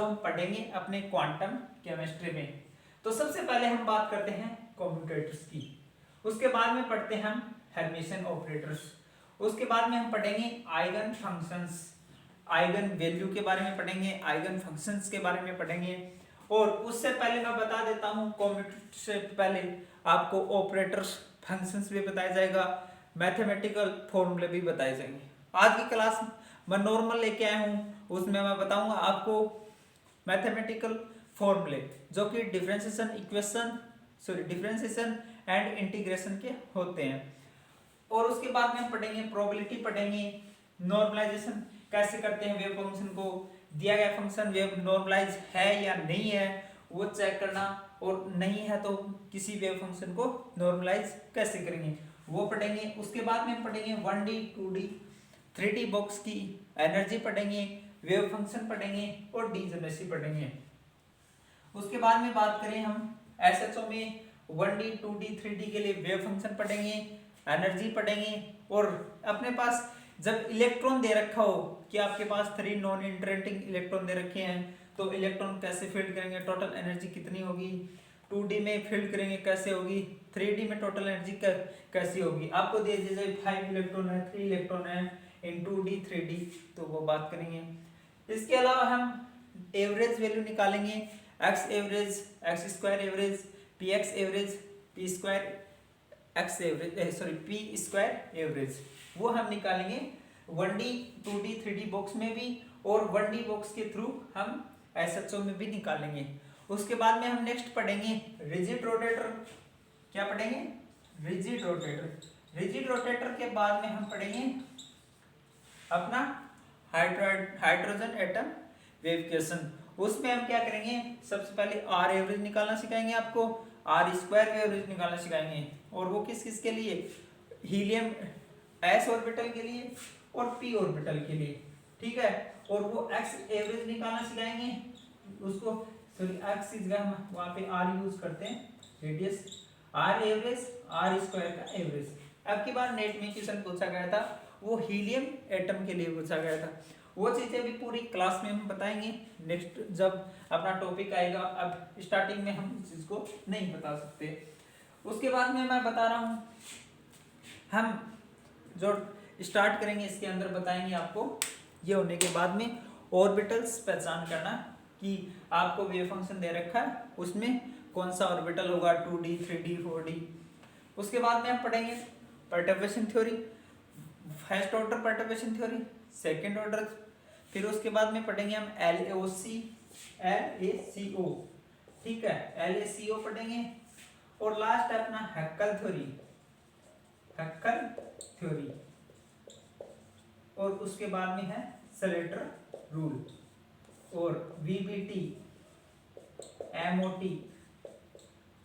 हम पढ़ेंगे अपने क्वांटम केमिस्ट्री में। तो सबसे पहले हम बात करते हैं कम्यूटेटर्स की, उसके बाद में पढ़ते हैं हम हर्मिटियन ऑपरेटर्स, उसके बाद में हम पढ़ेंगे आइगन फंक्शंस, आइगन वैल्यू के बारे में पढ़ेंगे, आइगन फंक्शंस के बारे में पढ़ेंगे। और उससे पहले मैं बता देता हूँ, कम्यूटेटर से पहले आपको ऑपरेटर्स फंक्शंस भी बताया जाएगा, मैथमेटिकल फॉर्मूले भी बताए जाएंगे। आज की क्लास मैं नॉर्मल लेके आया हूँ, उसमें मैं बताऊंगा आपको मैथमेटिकल फॉर्मूले जो कि differentiation equation differentiation and integration के होते हैं। और उसके बाद में हम पढ़ेंगे प्रोबेबिलिटी, पढ़ेंगे नॉर्मलाइजेशन कैसे करते हैं, वेव फंक्शन को दिया गया फंक्शन वेव नॉर्मलाइज है या नहीं है वो चेक करना, और नहीं है तो किसी वेव फंक्शन को नॉर्मलाइज कैसे करेंगे वो पढ़ेंगे। उसके बाद में हम पढ़ेंगे 1D 2D 3D बॉक्स की एनर्जी पढ़ेंगे, वेव फंक्शन पढ़ेंगे और डीजेनेरेसी पढ़ेंगे। उसके बाद में बात करें हम एसएचओ में 1D 2D 3D के लिए वेव फंक्शन पढ़ेंगे, एनर्जी पढ़ेंगे। और अपने पास जब इलेक्ट्रॉन दे रखा हो कि आपके पास 3 नॉन इंटरेक्टिंग इलेक्ट्रॉन दे रखे हैं तो इलेक्ट्रॉन कैसे फील्ड करेंगे, टोटल एनर्जी कितनी होगी, 2D में फील्ड करेंगे कैसे होगी, 3D में टोटल एनर्जी कैसी होगी। आपको दे दिया जाए 5 इलेक्ट्रॉन है, 3 इलेक्ट्रॉन है इन 2D 3D, तो वो बात करेंगे। इसके अलावा हम एवरेज वैल्यू निकालेंगे, x average, x square average, P x average, P square x average P square average, वो हम निकालेंगे 1D 2D 3D बॉक्स में भी, और 1D बॉक्स के थ्रू हम एसएचओ में भी निकालेंगे। उसके बाद में हम नेक्स्ट पढ़ेंगे रिजिड रोटेटर। क्या पढ़ेंगे? Rigid rotator. रिजिड रोटेटर के बाद में हम पढ़ेंगे अपना हाइड्रोजन एटम वेव इक्वेशन। उसमें हम क्या करेंगे, सबसे पहले आर एवरेज निकालना सिखाएंगे आपको, आर स्क्वायर एवरेज निकालना सिखाएंगे, और वो किस किस के लिए, हीलियम एस ऑर्बिटल के लिए और पी ऑर्बिटल के लिए, ठीक है। और वो एक्स एवरेज निकालना सिखाएंगे, उसको सॉरी एक्स की जगह हम वहां पे आर यूज करते हैं, radius R average, R square का एवरेज। अब की बार नेट में क्वेश्चन पूछा गया था, वो हीलियम एटम के लिए पूछा गया था। वो चीजें भी पूरी क्लास में हम बताएंगे नेक्स्ट जब अपना टॉपिक आएगा। अब स्टार्टिंग में हम इस चीज को नहीं बता सकते। उसके बाद में मैं बता रहा हूँ, हम जो स्टार्ट करेंगे इसके अंदर बताएंगे आपको ये होने के बाद में ऑर्बिटल्स पहचान करना कि आपको वेव फंक्शन दे रखा है उसमें कौन सा ऑर्बिटल होगा, 2D 3D 4D। उसके बाद में हम पढ़ेंगे perturbation theory, first order perturbation theory, second order, फिर उसके बाद में पढ़ेंगे हम LACO, ठीक है, LACO पढ़ेंगे। और लास्ट है अपना हैक्कल थ्योरी, हैक्कल थ्योरी। और उसके बाद में है सलेटर रूल और VBT, MOT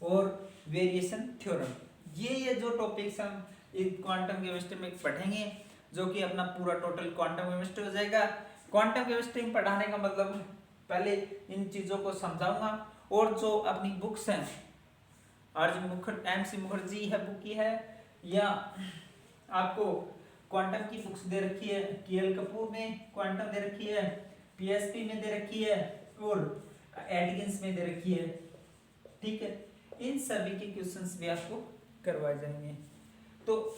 और वेरिएशन थ्योरम। ये जो टॉपिक्स हम क्वांटम केमिस्ट्री में पढ़ेंगे जो कि अपना पूरा टोटल क्वांटम केमिस्ट्री हो जाएगा। क्वांटम केमिस्ट्री में पढ़ाने का मतलब पहले इन चीजों को समझाऊंगा, और जो अपनी बुक्स हैं MC मुखर्जी है बुक की है, या आपको क्वांटम की बुक्स दे रखी है, KL कपूर में क्वांटम दे रखी है, PSP में दे रखी है और एटकिंस में दे रखी है, ठीक है। इन सभी के क्वेश्चंस भी आपको करवाए जाएंगे। तो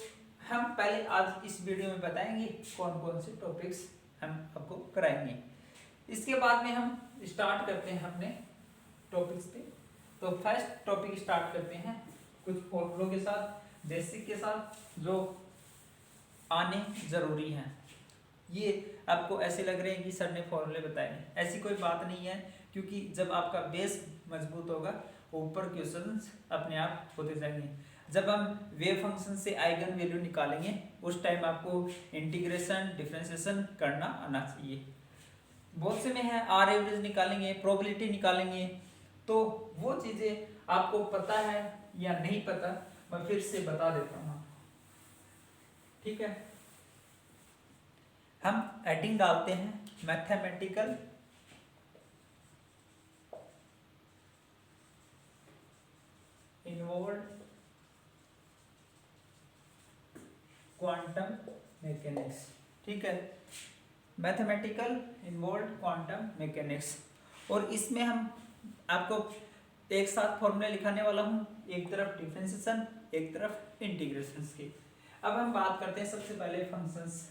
हम पहले आज इस वीडियो में बताएंगे कौन कौन से टॉपिक्स हम आपको कराएंगे। इसके बाद में हम स्टार्ट करते हैं अपने टॉपिक्स पे। तो फर्स्ट टॉपिक स्टार्ट करते हैं कुछ फॉर्मूलों के साथ, बेसिक के साथ, जो आने जरूरी हैं। ये आपको ऐसे लग रहे हैं कि सर ने फॉर्मूले बताए हैं, ऐसी कोई बात नहीं है, क्योंकि जब आपका बेस मजबूत होगा ऊपर क्वेश्चंस अपने आप होते जाएंगे। जब हम वेव फंक्शन से आइगन वैल्यू निकालेंगे उस टाइम आपको इंटीग्रेशन डिफरेंशिएशन करना आना चाहिए। बहुत से में है आर एवरेज निकालेंगे, प्रोबेबिलिटी निकालेंगे, तो वो चीजें आपको पता है या नहीं पता मैं फिर से बता देता हूँ, ठीक है। हम एडिंग डालते हैं मैथमेटिकल इन्वॉल्व्ड क्वांटम मैकेनिक्स, ठीक है, मैथमेटिकल इन्वॉल्व्ड क्वांटम मैकेनिक्स। और इसमें हम आपको एक साथ फॉर्मूला लिखाने वाला हूँ, एक तरफ डिफरेंशिएशन एक तरफ इंटीग्रेशन की। अब हम बात करते हैं सबसे पहले फंक्शंस।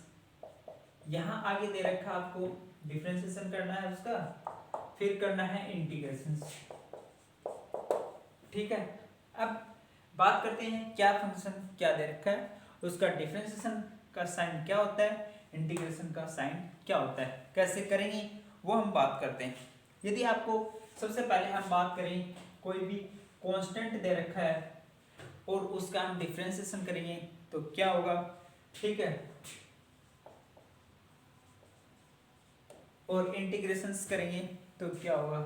यहाँ आगे दे रखा आपको डिफरेंशिएशन करना है उसका, फिर करना है इंटीग्रेशन। ठीक है, अब बात करते हैं क्या फंक्शन क्या दे रखा है, उसका डिफरेंशिएशन का साइन क्या होता है, इंटीग्रेशन का साइन क्या होता है, कैसे करेंगे वो हम बात करते हैं। यदि आपको सबसे पहले हम बात करें, कोई भी कांस्टेंट दे रखा है और उसका हम डिफरेंशिएशन करेंगे तो क्या होगा, ठीक है, और इंटीग्रेशंस करेंगे तो क्या होगा,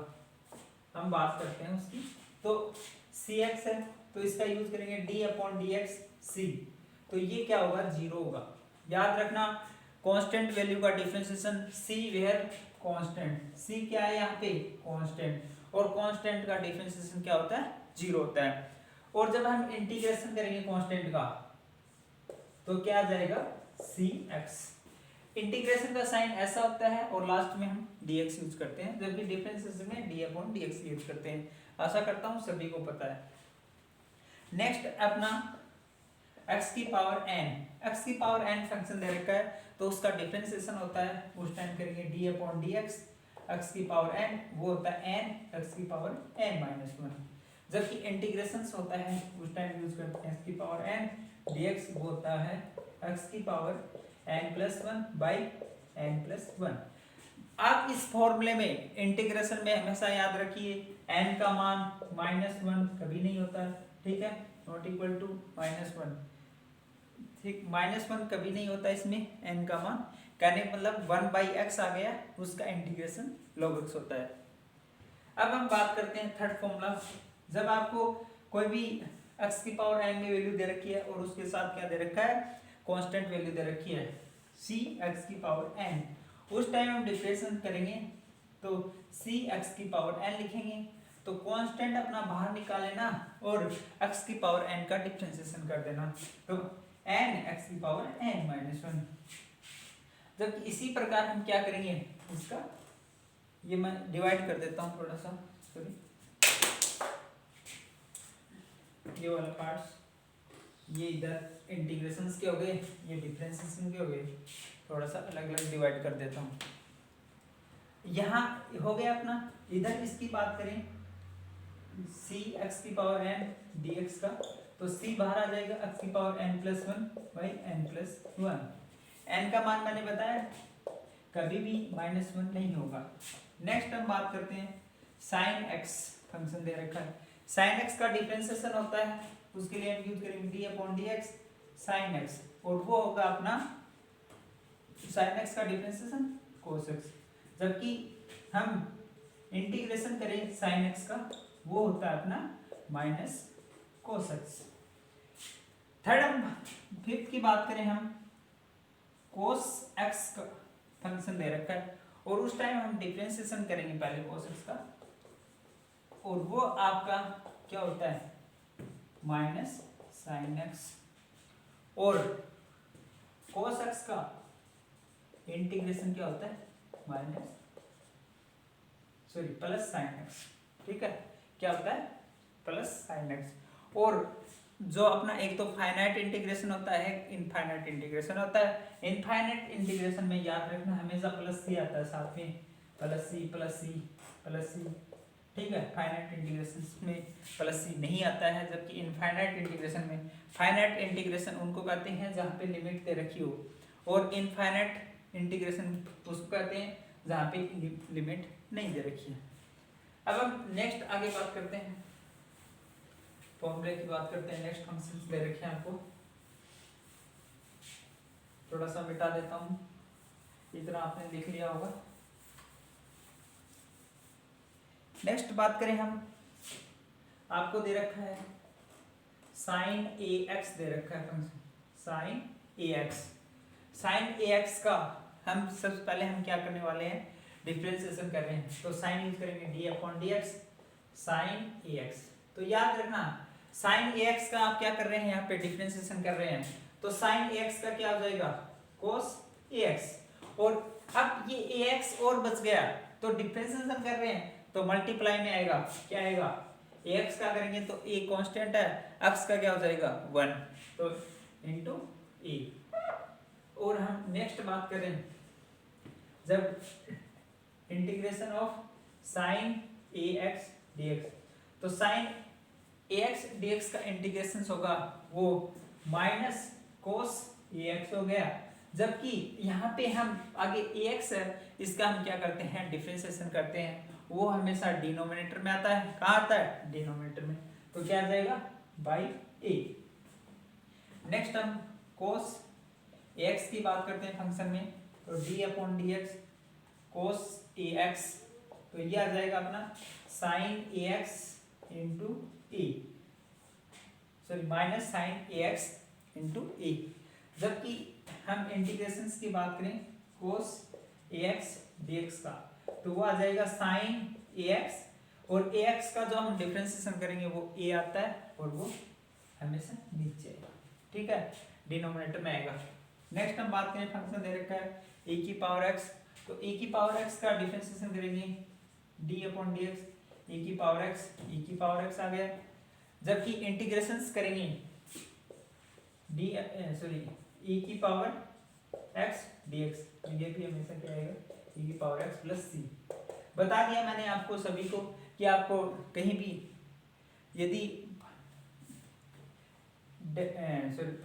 हम बात करते हैं उसकी। तो cx है तो इसका यूज करेंगे d/dx c, तो ये क्या होगा, 0 होगा। याद रखना कांस्टेंट वैल्यू का differentiation c where constant, c क्या है यहाँ पे, कांस्टेंट, और कांस्टेंट का डिफरेंशिएशन क्या होता है, 0 होता है। और जब हम इंटीग्रेशन करेंगे कांस्टेंट का तो क्या आ जाएगा, cx। इंटीग्रेशन का साइन ऐसा होता है और लास्ट में हम dx यूज करते हैं, जबकि डिफरेंशिएशन में d/dx यूज करते हैं। आशा करता हूँ सभी को पता है। नेक्स्ट अपना x की पावर n फंक्शन दे रखा है तो उसका डिफरेंशिएशन होता है, उस टाइम करेंगे d/dx x की पावर n, वो होता है n x की पावर n-1। जबकि इंटीग्रेशन होता है उस टाइम यूज करते हैं x की पावर n dx, वो होता है x की पावर n+1/n+1। आप इस फॉर्मूले में इंटीग्रेशन में हमेशा याद रखिए n का मान -1 कभी नहीं होता, ठीक है, नॉट इक्वल टू -1, ठीक, -1 कभी नहीं होता इसमें n का मान, कहने का मतलब 1/x आ गया, उसका इंटीग्रेशन log x होता है। अब हम बात करते हैं थर्ड फॉर्मूला। जब आपको कोई भी x की पावर n की वैल्यू दे रखी है और उसके साथ क्या दे रखा है, कांस्टेंट वैल्यू दे रखी है c x की पावर n, उस टाइम हम डिफरेंशिएशन करेंगे तो c x की पावर n लिखेंगे, तो कांस्टेंट अपना बाहर निकाले ना और x की पावर n का डिफरेंशिएशन कर देना, तो n x की पावर n-1। जबकि इसी प्रकार हम क्या करेंगे इसका, ये मैं डिवाइड कर देता हूँ थोड़ा सा, सॉरी, ये वाला पार्ट्स, ये इधर इंटीग्रेशंस के हो गए, ये डिफरेंशिएशन के हो गए, थोड़ा सा अलग अलग डिवाइड कर देता हूँ। यहाँ हो गया अपना, इधर इसकी बात करें c x की पावर n dx का, तो c बाहर आ जाएगा x की पावर n+1/n+1। n का मान मैंने बताया कभी भी -1 नहीं होगा। नेक्स्ट हम बात करते हैं sin x फंक्शन दे रखा है, sin x का डिफरेंशिएशन होता है, उसके लिए हम यूज करेंगे d/dx sin x, और वो होगा अपना sin x का डिफरेंशिएशन cos x। जबकि हम इंटीग्रेशन करें sin x का, वो होता है अपना -cos x। थर्ड हम फिफ्थ की बात करें, हम cos x का फंक्शन दे रखा है और उस टाइम हम डिफरेंशिएशन करेंगे पहले cos x का, और वो आपका क्या होता है -sin x, और cos x का इंटीग्रेशन क्या होता है +sin x, ठीक है, क्या होता है +sin x। और जो अपना एक तो फाइनाइट इंटीग्रेशन होता है, इनफाइनाइट इंटीग्रेशन होता है। इनफाइनाइट इंटीग्रेशन में याद रखना हमेशा +c आता है साथ में, +c, ठीक है। फाइनाइट इंटीग्रेशन में +c नहीं आता है, जबकि इनफाइनाइट इंटीग्रेशन में, फाइनाइट इंटीग्रेशन उनको कहते हैं जहाँ पे लिमिट दे रखी हो, और इनफाइनाइट इंटीग्रेशन उसको कहते हैं जहाँ पे लिमिट नहीं दे रखी है। अब हम नेक्स्ट आगे बात करते हैं, फॉर्मूले की बात करते हैं। नेक्स्ट फंक्शंस दे रखे हैं आपको, थोड़ा सा मिटा देता हूँ, इतना आपने लिख लिया होगा। नेक्स्ट बात करें हम, आपको दे रखा है sin ax दे रखा है function sin ax। sin ax का हम सबसे पहले हम क्या करने वाले हैं, डिफरेंशिएशन कर रहे हैं, तो साइन यूज करेंगे d/dx sin ax। तो याद रखना sin ax का आप क्या कर रहे हैं, यहाँ पे डिफरेंशिएशन कर रहे हैं, तो sin ax का क्या हो जाएगा cos ax, और अब ये ax और बच गया, तो डिफरेंशिएशन कर रहे हैं तो मल्टीप्लाई में आएगा, क्या आएगा, ax का करेंगे तो a कांस्टेंट है, x का क्या हो जाएगा 1, तो इनटू a। और हम नेक्स्ट बात करें, जब integration of sine ax dx, तो साइन ax dx का इंटीग्रेशन होगा वो माइनस कोस ax हो गया, जबकि यहाँ पे हम आगे ax है इसका हम क्या करते हैं, डिफरेंशिएशन करते हैं, वो हमेशा डिनोमिनेटर में आता है। कहाँ आता है, डिनोमिनेटर में, तो क्या आ जाएगा बाई a। नेक्स्ट हम कोस ax की बात करते हैं फंक्शन में, तो d upon dx cos ax, तो ये आ जाएगा अपना sine ax into a, sorry minus sine ax into a. जबकि हम इंटीग्रेशंस की बात करें कोस ax dx का, तो वो आ जाएगा साइन ax, और ax का जो हम डिफरेंशिएशन करेंगे वो a आता है और वो हमेशा नीचे आएगा, ठीक है, डिनोमिनेटर में आएगा। नेक्स्ट हम बात करें फंक्शन दे रखा है a की पावर x, तो a की पावर x का डिफरेंशिएशन करेंगे d अपॉन dx, a की पावर x आ गया, जबकि इंटीग्रेशंस करेंगे e की पावर x dx, ये भी हमेशा क्या आएगा e की पावर x प्लस c। बता दिया मैंने आपको सभी को कि आपको कहीं भी यदि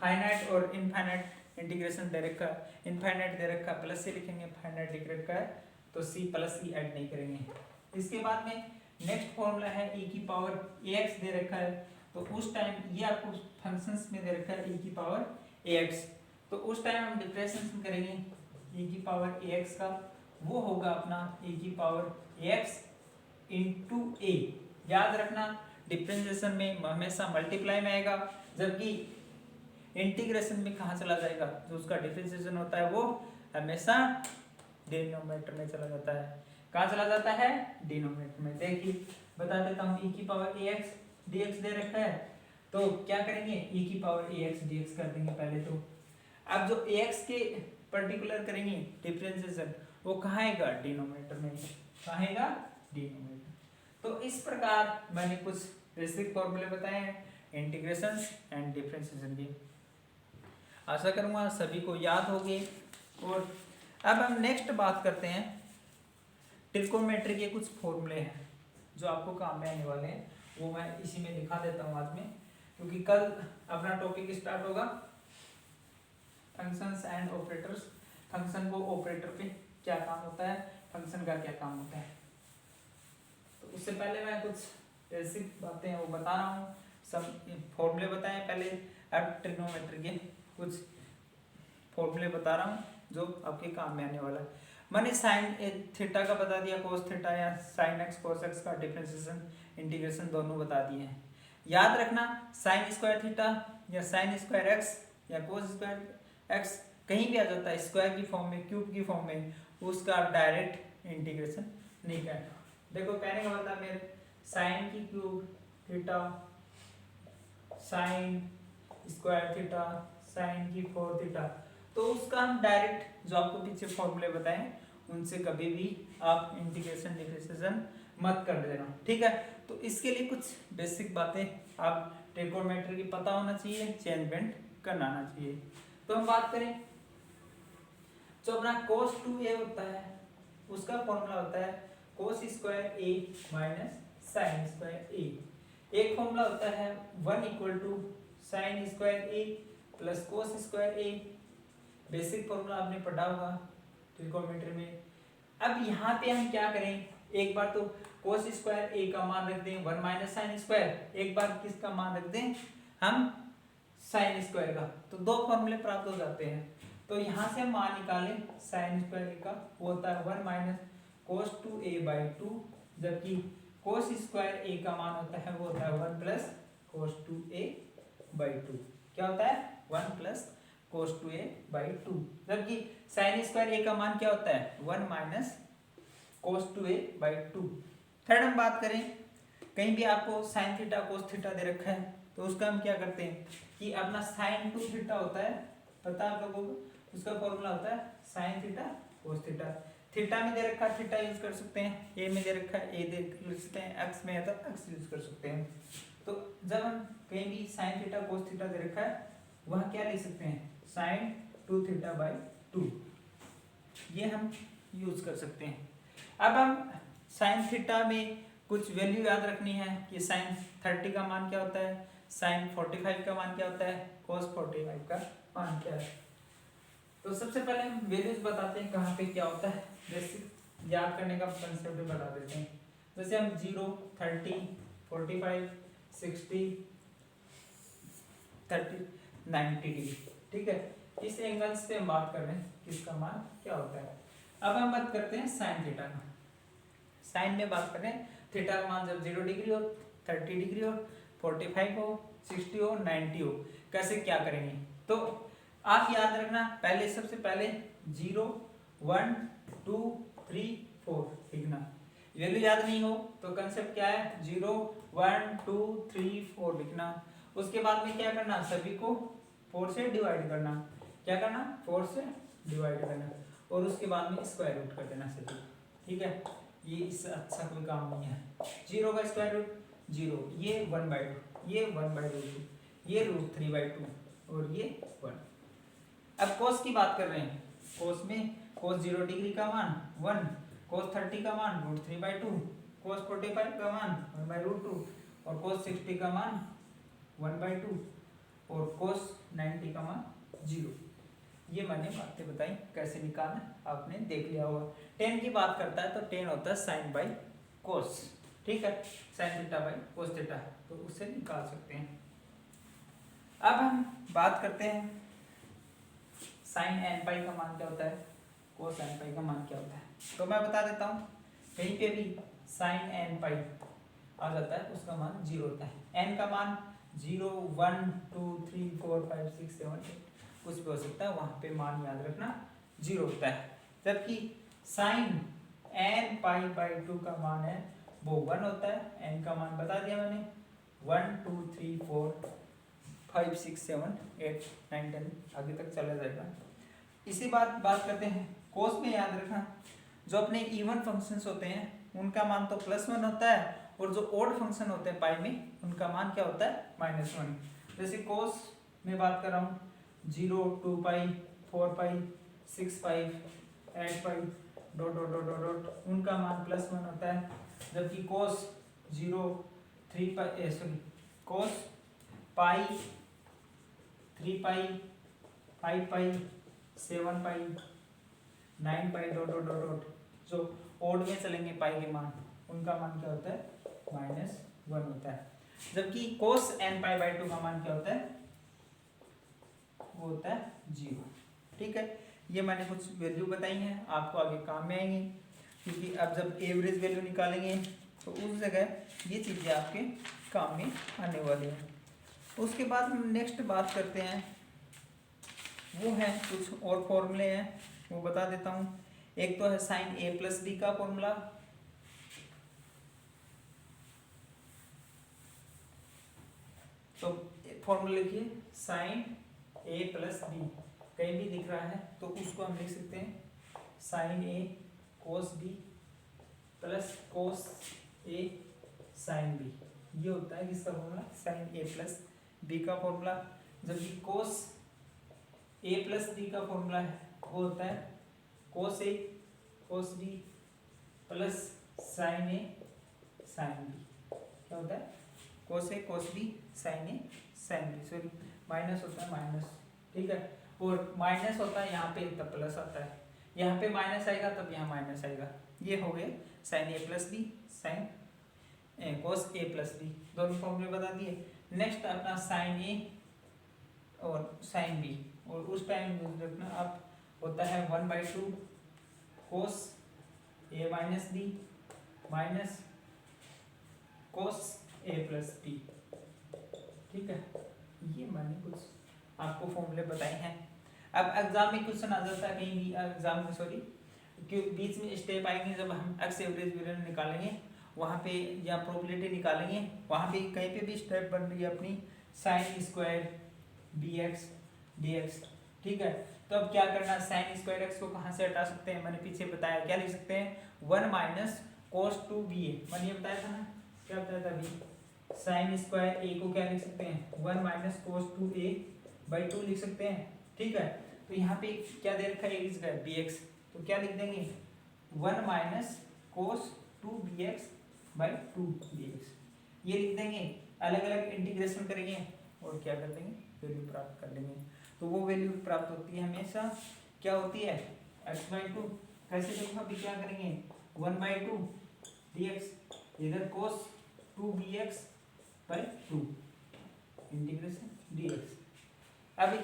फाइनाइट और इनफाइनाइट इंटीग्रेशन दे रखा, इनफाइनाइट दे रखा प्लस से लिखेंगे, फाइनाइट दे रखा है तो c प्लस c ऐड नहीं करेंगे। इसके बाद में नेक्स्ट फॉर्मूला है e की पावर ax दे रखा है, तो उस टाइम ये आपको फंक्शंस में दे रखा है e की पावर ax, तो उस टाइम हम डिफरेंशिएशन करेंगे e की पावर ax का, वो होगा अपना e की पावर ax इंटू a। याद रखना डिफरेंशिएशन में हमेशा मल्टीप्लाई में आएगा, जबकि इंटीग्रेशन में कहाँ चला जाएगा, जो उसका डिफरेंशिएशन होता है वो हमेशा डिनोमिनेटर में चला जाता है। कहाँ चला जाता है, डिनोमिनेटर में। देखिए बता देता हूँ e की पावर ax dx दे रखा है, तो क्या करेंगे e की पावर ax dx कर देंगे पहले तो। अब जो ax के पर्टिकुलर करेंगे डिफरेंशिएशन, वो कहाँ आएगा, डिनोमिनेटर में, कहाँ आएगा, डिनोमिनेटर। तो इस प्रकार मैंने कुछ बेसिक फॉर्मूले बताए हैं इंटीग्रेशंस एंड डिफरेंशिएशन के, आशा करूँगा सभी को याद होंगे। और अब हम नेक्स्ट बात करते हैं, ट्रिग्नोमेट्री के कुछ फॉर्मूले हैं जो आपको काम में आने वाले हैं, वो मैं इसी में दिखा देता हूँ आज में, क्योंकि कल अपना टॉपिक स्टार्ट होगा फंक्शंस एंड ऑपरेटर्स। फंक्शन को ऑपरेटर पे क्या काम होता है, फंक्शन का क्या काम होता है। तो उससे पहले मैं कुछ बेसिक बातें वो बता रहा हूँ, सब फॉर्मूले बताए पहले, अब ट्रिग्नोमेट्री के कुछ फॉर्मूले बता रहा हूँ जो आपके काम में आने वाला है। मैंने साइन थीटा का बता दिया, कोस थीटा या साइन एक्स कोस एक्स का डिफरेंशिएशन इंटीग्रेशन दोनों बता दिए हैं। याद रखना साइन स्क्वायर थीटा या साइन स्क्वायर एक्स या कोस स्क्वायर एक्स कहीं भी आ जाता है स्क्वायर की फॉर्म में, क्यूब की फॉर्म में, उसका आप डायरेक्ट इंटीग्रेशन नहीं करना। देखो कहने का मतलब मेरे साइन की cube theta, sine square theta, sine की 4 थीटा, तो उसका हम डायरेक्ट जो आपको पीछे फॉर्मूले बताएं उनसे कभी भी आप इंटीग्रेशन डिफरेंशिएशन मत कर देना, ठीक है। तो इसके लिए कुछ बेसिक बातें आप ट्रिग्नोमेट्री की पता होना चाहिए, चेंज बेंड करना आना चाहिए। तो हम बात करें जो अपना cos 2a होता है उसका फॉर्मूला होता है cos square a minus sine square a। एक फॉर्मूला होता है 1 equal to sine square a plus cos square a, basic formula आपने पढ़ा होगा ट्रिग्नोमेट्री में। अब यहाँ पे हम क्या करें, एक बार तो कोस स्क्वायर a का मान रख दें 1 माइनस साइन स्क्वायर, एक बार किसका मान रख दें हम साइन स्क्वायर का, तो दो फॉर्मूले प्राप्त हो जाते हैं। तो यहाँ से हम मान निकालें साइन स्क्वायर a का, वो होता है 1 माइनस कोस 2a बाई 2, जबकि कोस स्क्वायर a का मान होता है वो होता है 1 प्लस कोस 2a बाई 2। क्या होता है 1 प्लस कोस 2a बाई 2, जबकि साइन स्क्वायर a का मान क्या होता है 1 minus cos 2a by 2। Third हम बात करें, कहीं भी आपको साइन थीटा कोस थीटा दे रखा है तो उसका हम क्या करते हैं कि अपना साइन 2 थीटा होता है, पता है आप लोगों को, उसका फॉर्मूला होता है sine theta cos theta. Theta में दे रखा है थीटा यूज कर सकते हैं, ए में दे रखा है ए दे सकते हैं, एक्स में है तो एक्स यूज कर सकते हैं। तो जब हम कहीं भी साइन थीटा कोस थीटा दे रखा है वहाँ क्या लिख सकते हैं, साइन 2 थीटा बाई 2, ये हम यूज कर सकते हैं। अब हम साइन थीटा में कुछ वैल्यू याद रखनी है कि साइन 30 का मान क्या होता है, साइन 45 का मान क्या होता है, कोस 45 का मान क्या है। तो सबसे पहले हम वैल्यूज बताते हैं कहाँ पे क्या होता है, बेसिक याद करने का कंसेप्ट बता देते हैं। जैसे हम 0, 30, 45, 60, 30, 90 डिग्री, ठीक है, इस एंगल्स पे हम बात कर रहे हैं किसका मान क्या होता है। अब हम बात करते हैं साइन थीटा का। साइन में बात करें थीटा का मान जब 0 डिग्री हो, 30 डिग्री हो, 45 हो, 60 हो, 90 हो, कैसे क्या करेंगे। तो आप याद रखना पहले सबसे पहले 0, 1, 2, 3, 4 लिखना। वैल्यू याद नहीं हो तो कंसेप्ट क्या है, 0, 1, 2, 3, 4 लिखना। उसके बाद में क्या करना, सभी को 4 से डिवाइड करना। क्या करना, 4 से डिवाइड करना और उसके बाद में स्क्वायर रूट कर देना सभी, ठीक है। ये इससे अच्छा कोई काम नहीं है। 0 का स्क्वायर रूट 0, ये 1/2, ये 1/2, ये √3/2 और ये 1। अब कोस की बात कर रहे हैं, कोस में कोस 0 डिग्री का मान 1, कोस 30 का मान √3/2, कोस 45 का मान 1/√2 और कोस 60 का मान 1/2 और कोस 90 का मान 0। ये मैंने बातें बताई कैसे निकालना, आपने देख लिया होगा। tan की बात करता है तो tan होता है sin बाई कोस, ठीक है, sin theta by cos theta, तो उससे निकाल सकते हैं। अब हम बात करते हैं sin n पाई का मान क्या होता है, cos n पाई का मान क्या होता है। तो मैं बता देता हूँ, कहीं पे भी sin n पाई आ जाता है उसका मान 0 होता है। n का मान 0, 1, 2, 3, 4, 5, 6, 7, 8 कुछ भी हो सकता है, वहां पे मान याद रखना 0 होता है। जबकि sin n पाई बाई 2 का मान है वो 1 होता है। n का मान बता दिया मैंने, 1, 2, 3, 4, 5, 6, 7, 8, 9, 10 आगे तक चला जाएगा। इसी बात करते हैं कोस में। याद रखना जो अपने इवन फंक्शंस होते हैं उनका मान तो +1 होता है और जो ओड फंक्शन होते हैं पाई में उनका मान क्या होता है, -1। जैसे कोस में बात कर रहा हूँ 0, 2 pi, 4 pi, 6 pi, 8 pi, dot dot dot dot dot, उनका मान +1 होता है। जबकि cos 0, 3 pi, cos pi, 3 pi, 5 pi, 7 pi, 9 pi, dot dot dot dot, जो ओड में चलेंगे पाई के मान उनका मान क्या होता है, -1 होता है। जबकि कोस n पाई बाई 2 का मान क्या होता है, वो होता है 0, ठीक है। ये मैंने कुछ वैल्यू बताई हैं, आपको आगे काम में आएंगी, क्योंकि अब जब एवरेज वैल्यू निकालेंगे तो उस जगह ये चीज़ें आपके काम में आने वाली हैं। उसके बाद हम नेक्स्ट बात करते हैं, वो है कुछ और फॉर्मूले हैं, वो बता देता हूँ। एक तो है sin a + b का फॉर्मूला, तो फॉर्मूला लिखिए sin a + b, कहीं भी दिख रहा है तो उसको हम लिख सकते हैं sin a cos b + cos a sin b। ये होता है किसका फॉर्मूला, sin a + b का फॉर्मूला। जबकि cos a + b का फॉर्मूला है वो होता है cos a cos b + sin a sin b। क्या होता है, cos a cos b sin a sin b, sorry minus होता है माइनस, ठीक है। और माइनस होता है यहाँ पे तब प्लस आता है, यहाँ पे माइनस आएगा तब यहाँ माइनस आएगा। ये हो गए sin a + b sin cos a + b, दोनों फॉर्मूले बता दिए। नेक्स्ट अपना sin a और sin b, और उस टाइम रखना आप होता है 1/2 cos a - b minus cos a + b, ठीक है। ये मैंने कुछ आपको फॉर्मूले बताए हैं। अब एग्जाम में क्वेश्चन आ जाता है कहीं भी, एग्जाम में सॉरी क्यों बीच में स्टेप आएंगे जब हम एक्स एवरेज वैल्यू निकालेंगे वहाँ पे, या प्रोबेबिलिटी निकालेंगे वहाँ पे कहीं पे भी स्टेप बन रही है अपनी sin² bx dx, ठीक है। तो अब क्या करना, साइन स्क्वायर एक्स को कहाँ से हटा सकते हैं, मैंने पीछे बताया, क्या लिख सकते हैं, 1 माइनस कोस 2ba, मैंने ये बताया था ना, क्या बताया था अभी, साइन स्क्वायर ए को क्या लिख सकते हैं, 1 माइनस कोस 2a बाई 2 लिख सकते हैं, ठीक है। तो यहाँ पे क्या दे रखा है, इस bx, तो क्या लिख देंगे, 1 minus cos 2bx by 2bx, ये लिख देंगे, अलग अलग इंटीग्रेशन करेंगे और क्या कर देंगे, वैल्यू प्राप्त कर लेंगे। तो वो वैल्यू प्राप्त होती है हमेशा, क्या होती है, x बाई 2, कैसे देखो अभी क्या करेंगे, 1 बाई 2 dx इधर cos 2bx by 2 integration dx। अब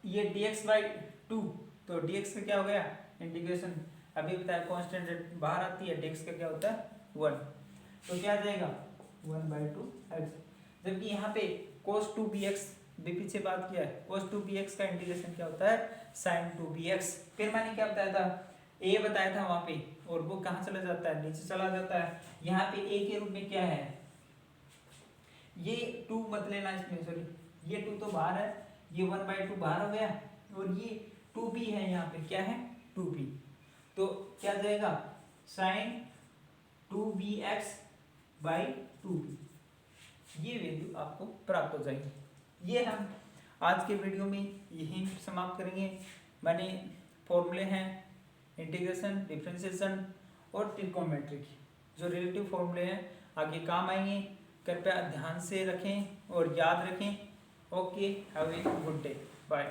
ये dx बाई 2, तो dx का क्या हो गया, इंटीग्रेशन, अभी बताया कांस्टेंट बाहर आती है, dx का क्या होता है 1, तो क्या आ जाएगा 1 बाई 2 x, जबकि यहाँ पे cos 2bx भी पीछे बात किया है, cos 2bx का इंटीग्रेशन क्या होता है sin 2bx। फिर मैंने क्या बताया था, a बताया था वहां पे, और वो कहाँ चला जाता है, नीचे चला जाता है। यहाँ पे a के रूप में क्या है, ये 2 मत लेना इसमें, सॉरी ये 2 तो बाहर है, ये 1 बाई 2 बाहर हो गया, और ये 2b है, यहाँ पे क्या है 2b, तो क्या जाएगा sin 2bx बाई 2b, ये वैल्यू आपको प्राप्त हो जाएगी। ये हम आज के वीडियो में यही समाप्त करेंगे। मैंने फॉर्मूले हैं इंटीग्रेशन, डिफरेंशिएशन और ट्रिग्नोमेट्री की, जो रिलेटिव फॉर्मूले हैं आगे काम आएंगे, कृपया ध्यान से रखें और याद रखें। Okay, have a good day, bye.